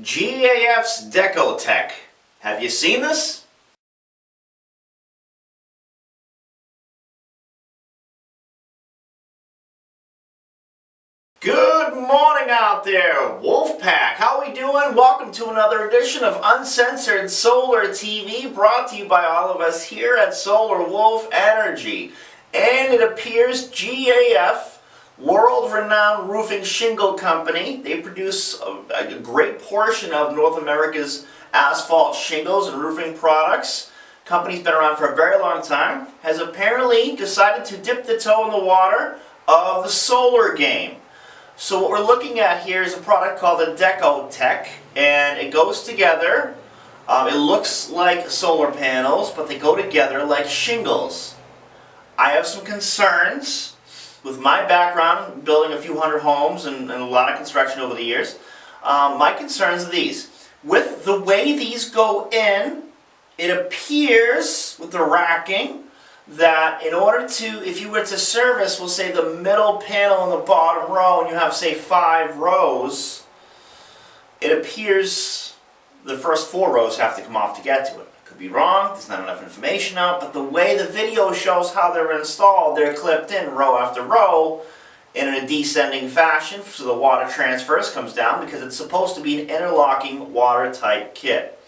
GAF's Decotech. Have you seen this? Good morning out there, Wolfpack. How we doing? Welcome to another edition of Uncensored Solar TV, brought to you by all of us here at Solar Wolf Energy. And it appears GAF, world-renowned roofing shingle company, they produce a great portion of North America's asphalt shingles and roofing products. Company's been around for a very long time, has apparently decided to dip the toe in the water of the solar game. So what we're looking at here is a product called the Decotech, and it goes together. It looks like solar panels, but they go together like shingles. I have some concerns with my background, building a few hundred homes and a lot of construction over the years. My concerns are these. With the way these go in, it appears with the racking that in order to, if you were to service, we'll say the middle panel in the bottom row, and you have, say, 5 rows, it appears the first 4 rows have to come off to get to it. Could be wrong, there's not enough information out, but the way the video shows how they're installed, they're clipped in row after row in a descending fashion, so the water transfers, comes down, because it's supposed to be an interlocking watertight kit.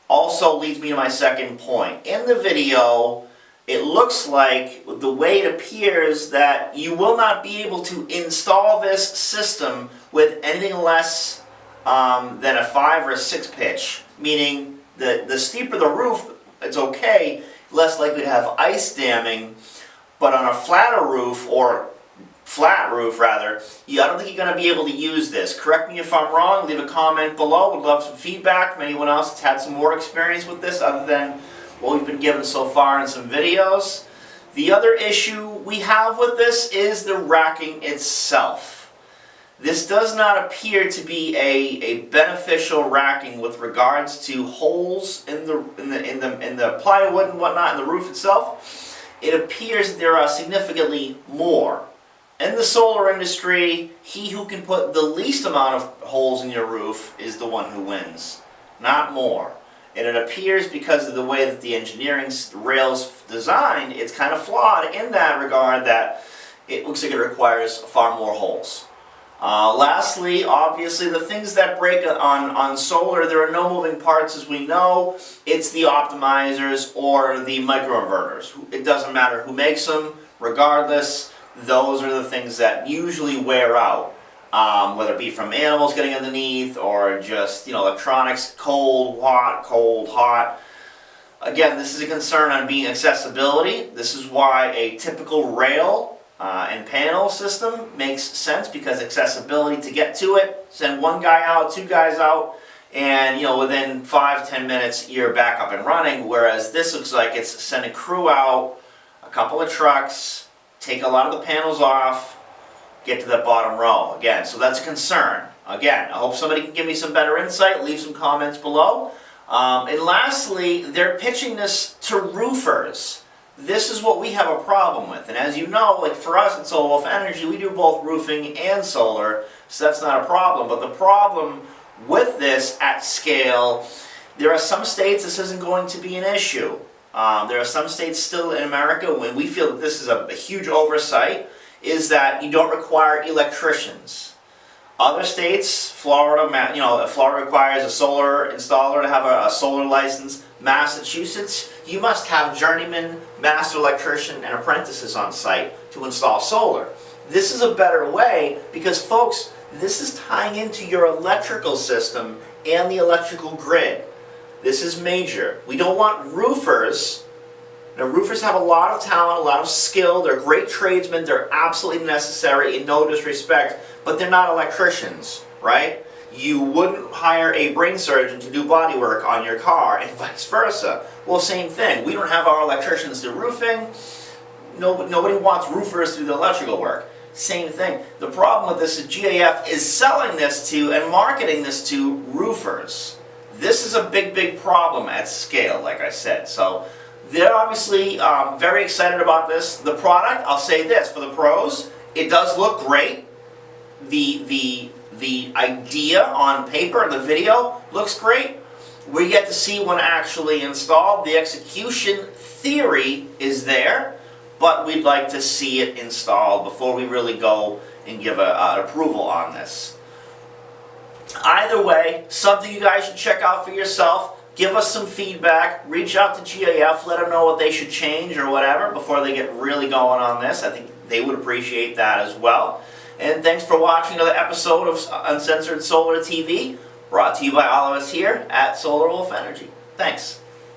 Also leads me to my second point. In the video, it looks like, the way it appears, that you will not be able to install this system with anything less than a 5 or a 6 pitch, meaning the steeper the roof, it's okay, less likely to have ice damming, but on a flatter roof, or flat roof rather, I don't think you're going to be able to use this. Correct me if I'm wrong, leave a comment below, would love some feedback from anyone else that's had some more experience with this other than what we've been given so far in some videos. The other issue we have with this is the racking itself. This does not appear to be a beneficial racking with regards to holes in the plywood and whatnot in the roof itself. It appears that there are significantly more. In the solar industry, he who can put the least amount of holes in your roof is the one who wins, not more. And it appears, because of the way that the engineering rail's designed, it's kind of flawed in that regard, that it looks like it requires far more holes. Lastly, obviously, the things that break on solar, there are no moving parts, as we know. It's the optimizers or the microinverters. It doesn't matter who makes them, regardless, those are the things that usually wear out. Whether it be from animals getting underneath or just, electronics, cold, hot. Again, this is a concern on being accessibility. This is why a typical rail and panel system makes sense, because accessibility to get to it, send one guy out, 2 guys out, and within 5-10 minutes you're back up and running, whereas this looks like it's send a crew out, a couple of trucks, take a lot of the panels off, get to that bottom row. Again, so that's a concern. Again, I hope somebody can give me some better insight, leave some comments below. And lastly, they're pitching this to roofers. This is what we have a problem with. And as you know, like for us at Solar Wolf Energy, we do both roofing and solar, so that's not a problem. But the problem with this at scale, there are some states this isn't going to be an issue. There are some states still in America when we feel that this is a huge oversight, is that you don't require electricians. Other states, Florida, Florida requires a solar installer to have a solar license. Massachusetts, you must have journeyman, master electrician, and apprentices on site to install solar. This is a better way because, folks, this is tying into your electrical system and the electrical grid. This is major. We don't want roofers. Now, roofers have a lot of talent, a lot of skill. They're great tradesmen. They're absolutely necessary, in no disrespect, but they're not electricians, right? You wouldn't hire a brain surgeon to do body work on your car, and vice versa. Well, same thing. We don't have our electricians do roofing. Nobody wants roofers to do the electrical work. Same thing. The problem with this is GAF is selling this to and marketing this to roofers. This is a big problem at scale, like I said. So they're obviously very excited about this. The product, I'll say this, for the pros, it does look great. The the idea on paper, the video, looks great. We get to see one actually installed. The execution theory is there, but we'd like to see it installed before we really go and give an approval on this. Either way, something you guys should check out for yourself. Give us some feedback. Reach out to GAF. Let them know what they should change or whatever before they get really going on this. I think they would appreciate that as well. And thanks for watching another episode of Uncensored Solar TV, brought to you by all of us here at Solar Wolf Energy. Thanks.